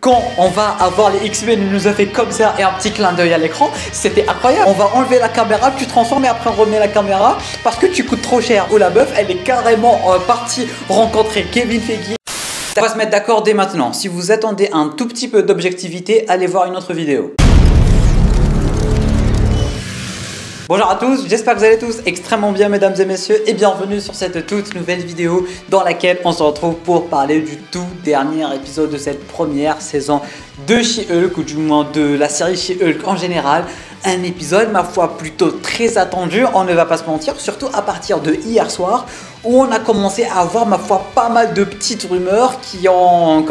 quand on va avoir les X-Men, il nous a fait comme ça et un petit clin d'œil à l'écran, c'était incroyable. On va enlever la caméra, tu transformes et après on remet la caméra parce que tu coûtes trop cher. Ou la meuf, elle est carrément partie rencontrer Kevin Feige. On va se mettre d'accord dès maintenant. Si vous attendez un tout petit peu d'objectivité, allez voir une autre vidéo. Bonjour à tous, j'espère que vous allez tous extrêmement bien mesdames et messieurs et bienvenue sur cette toute nouvelle vidéo dans laquelle on se retrouve pour parler du tout dernier épisode de cette première saison de She-Hulk ou du moins de la série She-Hulk en général. Un épisode ma foi plutôt très attendu, on ne va pas se mentir, surtout à partir de hier soir où on a commencé à avoir ma foi pas mal de petites rumeurs qui ont,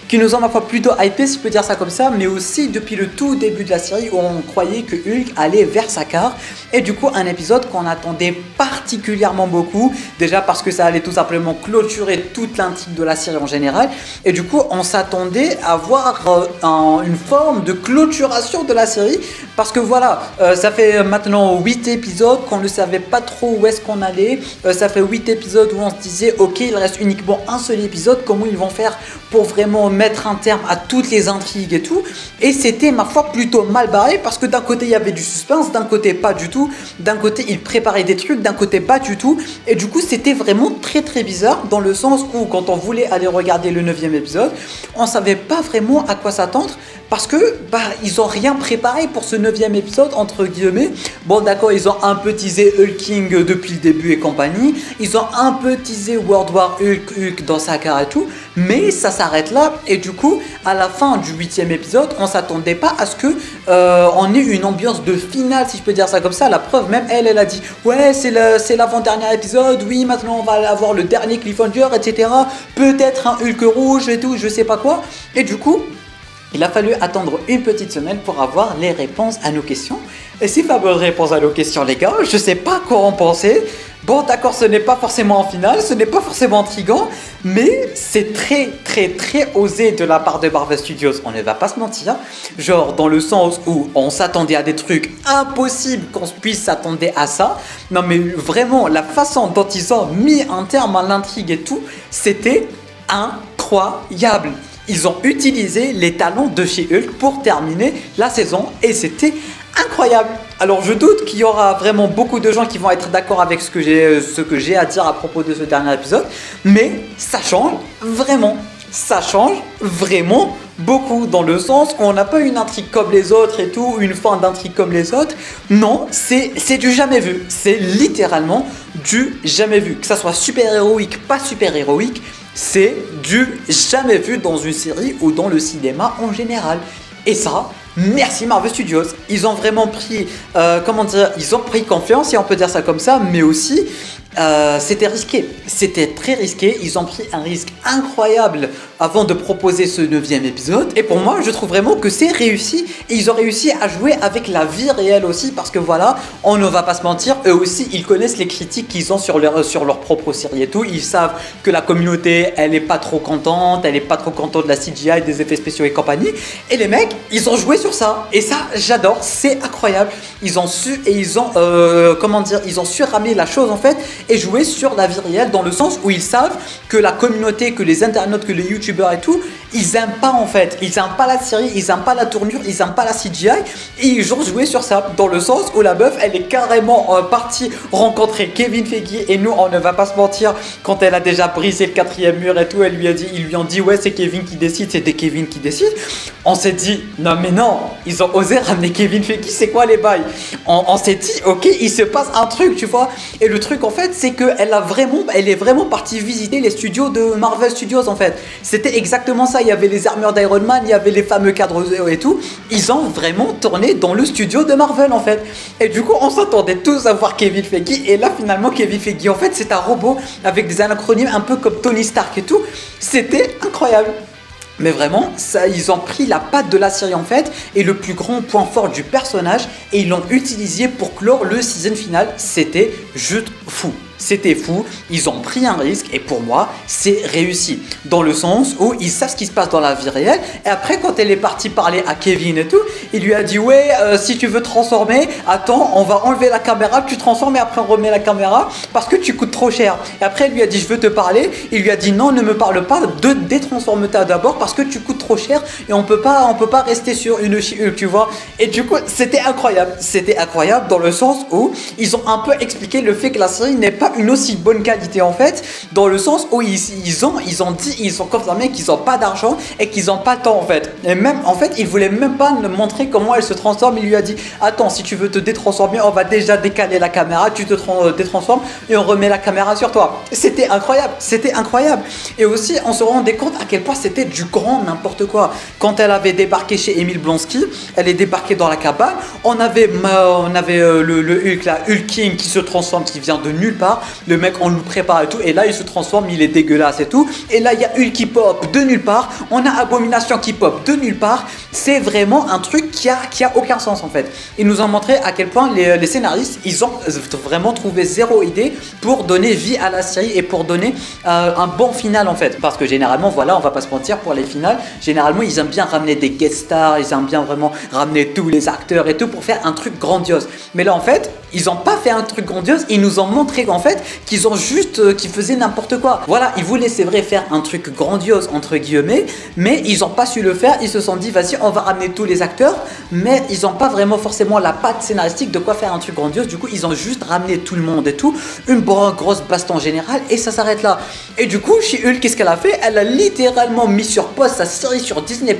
qui nous ont ma foi plutôt hypé si je peux dire ça comme ça, mais aussi depuis le tout début de la série où on croyait que Hulk allait vers Sakaar et du coup un épisode qu'on attendait particulièrement beaucoup, déjà parce que ça allait tout simplement clôturer toute l'intrigue de la série en général et du coup on s'attendait à voir une forme de clôturation de la série parce que voilà, ça fait maintenant 8 épisodes qu'on ne savait pas trop où est-ce qu'on allait, ça fait 8 épisodes où on se disait ok il reste uniquement un seul épisode, comment ils vont faire pour vraiment mettre un terme à toutes les intrigues et tout, et c'était ma foi plutôt mal barré parce que d'un côté il y avait du suspense, d'un côté pas du tout, d'un côté ils préparaient des trucs, d'un côté pas du tout, et du coup c'était vraiment très bizarre dans le sens où quand on voulait aller regarder le 9e épisode, on savait pas vraiment à quoi s'attendre parce que ils ont rien préparé pour ce 9e épisode entre guillemets. Bon d'accord, ils ont un peu teasé Hulking depuis le début et compagnie, ils ont un peu teasé World War Hulk dans Sakaar et tout, mais ça s'arrête là et du coup à la fin du 8e épisode on s'attendait pas à ce que on ait une ambiance de finale si je peux dire ça comme ça. La preuve même elle a dit ouais c'est l'avant-dernier épisode, oui maintenant on va avoir le dernier cliffhanger etc, peut-être un Hulk rouge et tout je sais pas quoi, et du coup il a fallu attendre une petite semaine pour avoir les réponses à nos questions. Et ces fameuses réponses à nos questions les gars, je sais pas quoi en penser. Bon d'accord, ce n'est pas forcément en finale, ce n'est pas forcément intriguant, mais c'est très osé de la part de Marvel Studios, on ne va pas se mentir. Genre dans le sens où on s'attendait à des trucs impossibles qu'on puisse s'attendre à ça. Non mais vraiment, la façon dont ils ont mis un terme à l'intrigue et tout, c'était incroyable. Ils ont utilisé les talents de She-Hulk pour terminer la saison et c'était incroyable. Alors je doute qu'il y aura vraiment beaucoup de gens qui vont être d'accord avec ce que j'ai à dire à propos de ce dernier épisode, mais ça change vraiment beaucoup dans le sens où on n'a pas une intrigue comme les autres et tout, une fin d'intrigue comme les autres. Non, c'est du jamais vu, c'est littéralement du jamais vu, que ça soit super héroïque, pas super héroïque. C'est du jamais vu dans une série ou dans le cinéma en général. Et ça, merci Marvel Studios. Ils ont vraiment pris, ils ont pris confiance, si on peut dire ça comme ça, mais aussi, c'était risqué. C'était très risqué. Ils ont pris un risque incroyable avant de proposer ce 9e épisode. Et pour moi, je trouve vraiment que c'est réussi. Et ils ont réussi à jouer avec la vie réelle aussi. Parce que voilà, on ne va pas se mentir, eux aussi, ils connaissent les critiques qu'ils ont sur leur propre série et tout. Ils savent que la communauté, elle est pas trop contente. Elle est pas trop contente de la CGI, des effets spéciaux et compagnie. Et les mecs, ils ont joué sur ça. Et ça, j'adore. C'est incroyable. Ils ont su et ils ont, ils ont su ramener la chose en fait et jouer sur la vie réelle dans le sens où ils savent que la communauté, que les internautes, que les youtubeurs et tout, ils aiment pas en fait, ils aiment pas la série, ils aiment pas la tournure, ils aiment pas la CGI et ils ont joué sur ça dans le sens où la meuf elle est carrément partie rencontrer Kevin Feige et nous on ne va pas se mentir, quand elle a déjà brisé le 4e mur et tout, ils lui ont dit ouais c'est Kevin qui décide, c'était Kevin qui décide. On s'est dit non mais non, ils ont osé ramener Kevin Feige, c'est quoi les bails? On s'est dit ok il se passe un truc tu vois, et le truc en fait c'est qu'elle est vraiment partie visiter les studios de Marvel Studios en fait. C'était exactement ça, il y avait les armures d'Iron Man, il y avait les fameux cadres et tout. Ils ont vraiment tourné dans le studio de Marvel en fait. Et du coup on s'attendait tous à voir Kevin Feige et là finalement Kevin Feige en fait c'est un robot avec des anacronymes un peu comme Tony Stark et tout. C'était incroyable. Mais vraiment, ça, ils ont pris la patte de la série en fait et le plus grand point fort du personnage et ils l'ont utilisé pour clore le season final. C'était juste fou. c'était fou, ils ont pris un risque et pour moi c'est réussi dans le sens où ils savent ce qui se passe dans la vie réelle et après quand elle est partie parler à Kevin et tout, il lui a dit ouais si tu veux transformer, attends on va enlever la caméra, tu transformes et après on remet la caméra parce que tu coûtes trop cher. Et après elle lui a dit je veux te parler, il lui a dit non ne me parle pas, détransforme-toi d'abord parce que tu coûtes trop cher et on peut pas rester sur une She-Hulk tu vois. Et du coup c'était incroyable dans le sens où ils ont un peu expliqué le fait que la série n'est pas une aussi bonne qualité en fait, dans le sens où ils ont confirmé qu'ils n'ont pas d'argent et qu'ils n'ont pas de temps en fait. Et même en fait, ils voulaient même pas nous montrer comment elle se transforme. Il lui a dit attends, si tu veux te détransformer, on va déjà décaler la caméra, tu te détransformes et on remet la caméra sur toi. C'était incroyable. Et aussi, on se rendait compte à quel point c'était du grand n'importe quoi. Quand elle avait débarqué chez Emile Blonsky, elle est débarquée dans la cabane, on avait le Hulk là, Hulk King qui se transforme, qui vient de nulle part. Le mec on nous prépare et tout et là il se transforme, il est dégueulasse et tout. Et là il y a Hulk qui pop de nulle part, on a Abomination qui pop de nulle part. C'est vraiment un truc qui a aucun sens en fait. Ils nous ont montré à quel point les scénaristes ils ont vraiment trouvé zéro idée pour donner vie à la série et pour donner un bon final en fait. Parce que généralement voilà, on va pas se mentir, pour les finales généralement ils aiment bien ramener des guest stars, ils aiment bien vraiment ramener tous les acteurs et tout pour faire un truc grandiose. Mais là en fait ils n'ont pas fait un truc grandiose, ils nous ont montré qu'en fait qu'ils faisaient n'importe quoi. Voilà, ils voulaient c'est vrai faire un truc grandiose entre guillemets, mais ils n'ont pas su le faire. Ils se sont dit vas-y on va ramener tous les acteurs, mais ils n'ont pas vraiment forcément la patte scénaristique de quoi faire un truc grandiose. Du coup ils ont juste ramené tout le monde et tout, une grosse baston générale et ça s'arrête là. Et du coup She-Hulk qu'est-ce qu'elle a fait? Elle a littéralement mis sur pause sa série sur Disney+.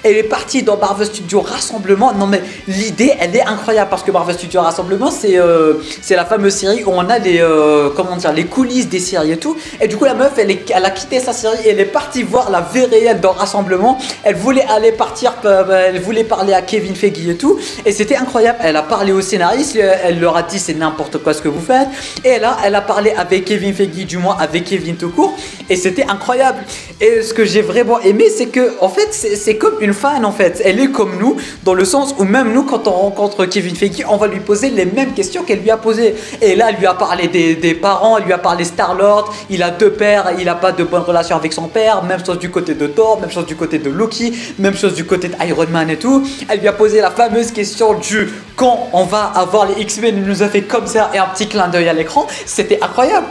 Elle est partie dans Marvel Studios Rassemblement. Non mais l'idée elle est incroyable parce que Marvel Studios Rassemblement c'est la fameuse série où on a les coulisses des séries et tout. Et du coup la meuf elle a quitté sa série et elle est partie voir la vie réelle dans Rassemblement. Elle voulait elle voulait parler à Kevin Feige et tout. Et c'était incroyable. Elle a parlé aux scénaristes, elle leur a dit c'est n'importe quoi ce que vous faites. Et là elle a parlé avec Kevin Feige, du moins avec Kevin tout court. Et c'était incroyable. Et ce que j'ai vraiment aimé c'est que en fait c'est comme une fan en fait. Elle est comme nous dans le sens où même nous quand on rencontre Kevin Feige on va lui poser les mêmes questions qu'elle lui a posées. Et là elle lui a parlé des parents, elle lui a parlé Star-Lord, il a deux pères, il a pas de bonne relation avec son père, même chose du côté de Thor, même chose du côté de Loki, même chose du côté de Iron Man et tout. Elle lui a posé la fameuse question du quand on va avoir les X-Men, il nous a fait comme ça et un petit clin d'œil à l'écran. C'était incroyable.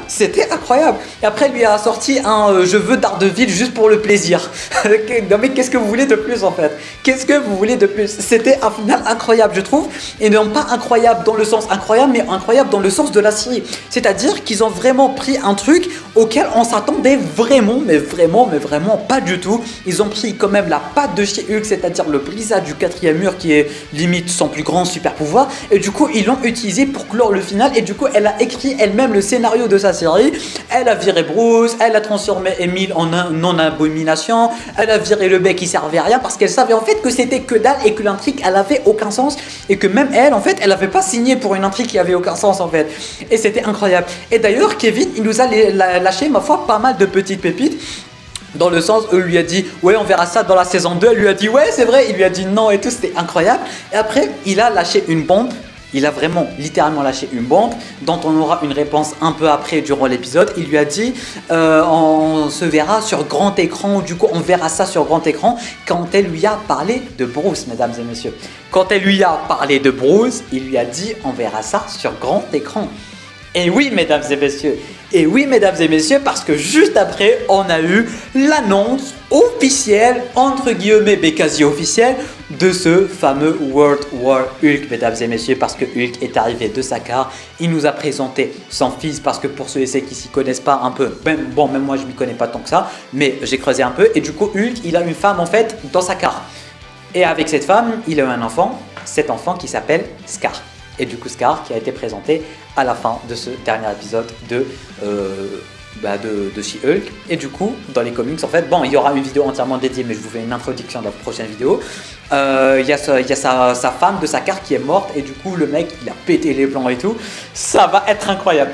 Et après elle lui a sorti un je veux Daredevil juste pour le plaisir. Non mais qu'est-ce que vous voulez de plus en fait? Qu'est-ce que vous voulez de plus? C'était un final incroyable je trouve, et non pas incroyable dans le sens incroyable, mais incroyable dans le sens de la série. C'est-à-dire qu'ils ont vraiment pris un truc auquel on s'attendait vraiment, mais vraiment pas du tout. Ils ont pris quand même la patte de She-Hulk, c'est-à-dire le brisage du quatrième mur qui est limite son plus grand super pouvoir, et du coup ils l'ont utilisé pour clore le final. Et du coup elle a écrit elle-même le scénario de sa série. Elle a viré Bruce, elle a transformé Emile en non-abomination, elle a viré le mec qui servait à rien parce qu'elle savait en fait que c'était que dalle et que l'intrigue elle avait aucun sens, et que même elle en fait elle avait pas signé pour une intrigue qui avait aucun sens en fait. Et c'était incroyable. Et d'ailleurs Kevin il nous a lâché ma foi pas mal de petites pépites, dans le sens où il lui a dit ouais on verra ça dans la saison 2, elle lui a dit ouais c'est vrai, il lui a dit non et tout, c'était incroyable. Et après il a lâché une bombe. Il a vraiment littéralement lâché une bombe dont on aura une réponse un peu après durant l'épisode. Il lui a dit on se verra sur grand écran, du coup on verra ça sur grand écran, quand elle lui a parlé de Bruce, mesdames et messieurs. Quand elle lui a parlé de Bruce, il lui a dit on verra ça sur grand écran. Et oui mesdames et messieurs, parce que juste après on a eu l'annonce officielle, entre guillemets mais quasi officielle, de ce fameux World War Hulk, mesdames et messieurs, parce que Hulk est arrivé de Sakaar. Il nous a présenté son fils, parce que pour ceux et celles qui s'y connaissent pas un peu, même moi je m'y connais pas tant que ça, mais j'ai creusé un peu, et du coup Hulk il a une femme en fait dans Sakaar, et avec cette femme il a eu un enfant, cet enfant qui s'appelle Skaar. Et du coup Skaar qui a été présenté à la fin de ce dernier épisode de She-Hulk. Et du coup dans les comics en fait, bon il y aura une vidéo entièrement dédiée, mais je vous fais une introduction dans la prochaine vidéo. Il y a sa femme de Sakaar qui est morte, et du coup le mec il a pété les plombs et tout. Ça va être incroyable,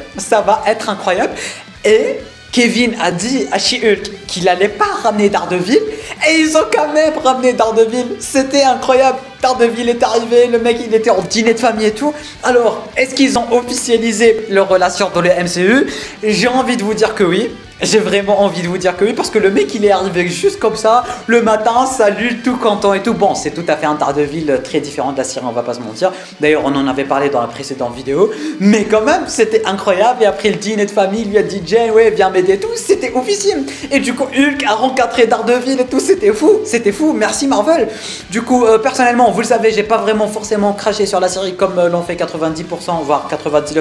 et Kevin a dit à She-Hulk qu'il allait pas ramener Daredevil, et ils ont quand même ramené Daredevil. C'était incroyable. Daredevil est arrivé, le mec il était en dîner de famille et tout. Alors, est-ce qu'ils ont officialisé leur relation dans le MCU? J'ai envie de vous dire que oui. J'ai vraiment envie de vous dire que oui, parce que le mec il est arrivé juste comme ça, le matin, salut, tout content et tout. Bon, c'est tout à fait un Daredevil très différent de la série, on va pas se mentir. D'ailleurs, on en avait parlé dans la précédente vidéo, mais quand même, c'était incroyable. Et après le dîner de famille, il lui a dit Jane, ouais, viens m'aider et tout, c'était oufissime. Et du coup, Hulk a rencontré Daredevil et tout, c'était fou, merci Marvel. Du coup, personnellement, vous le savez, j'ai pas vraiment forcément craché sur la série comme l'ont fait 90%, voire 99%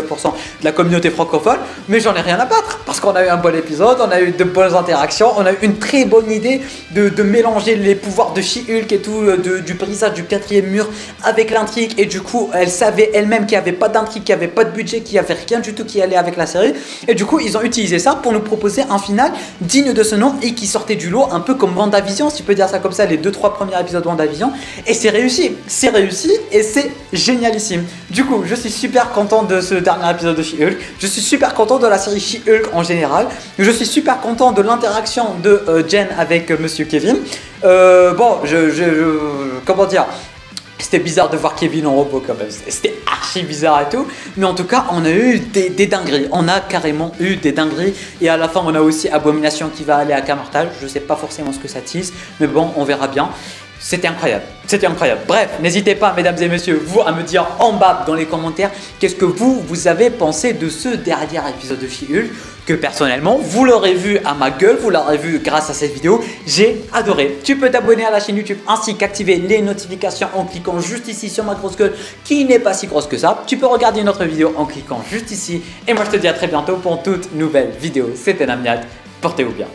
de la communauté francophone, mais j'en ai rien à battre, parce qu'on a eu un bon épisode. On a eu de bonnes interactions, on a eu une très bonne idée de mélanger les pouvoirs de She-Hulk et tout, du brisage du 4e mur avec l'intrigue. Et du coup, elle savait elle-même qu'il n'y avait pas d'intrigue, qu'il n'y avait pas de budget, qu'il n'y avait rien du tout qui allait avec la série. Et du coup, ils ont utilisé ça pour nous proposer un final digne de ce nom et qui sortait du lot, un peu comme WandaVision, si tu peux dire ça comme ça, les 2-3 premiers épisodes de WandaVision. Et c'est réussi et c'est génialissime. Du coup, je suis super content de ce dernier épisode de She-Hulk. Je suis super content de la série She-Hulk en général. Je suis super content de l'interaction de Jen avec Monsieur Kevin. Bon, comment dire, c'était bizarre de voir Kevin en robot quand même. C'était archi bizarre et tout. Mais en tout cas, on a eu des dingueries. On a carrément eu des dingueries. Et à la fin, on a aussi Abomination qui va aller à Camartage. Je sais pas forcément ce que ça tease, mais bon, on verra bien. C'était incroyable, c'était incroyable. Bref, n'hésitez pas, mesdames et messieurs, vous à me dire en bas dans les commentaires qu'est-ce que vous avez pensé de ce dernier épisode de She-Hulk, que personnellement, vous l'aurez vu à ma gueule, vous l'aurez vu grâce à cette vidéo, j'ai adoré. Tu peux t'abonner à la chaîne YouTube ainsi qu'activer les notifications en cliquant juste ici sur ma grosse gueule qui n'est pas si grosse que ça. Tu peux regarder une autre vidéo en cliquant juste ici. Et moi je te dis à très bientôt pour une toute nouvelle vidéo. C'était Namiad, portez-vous bien.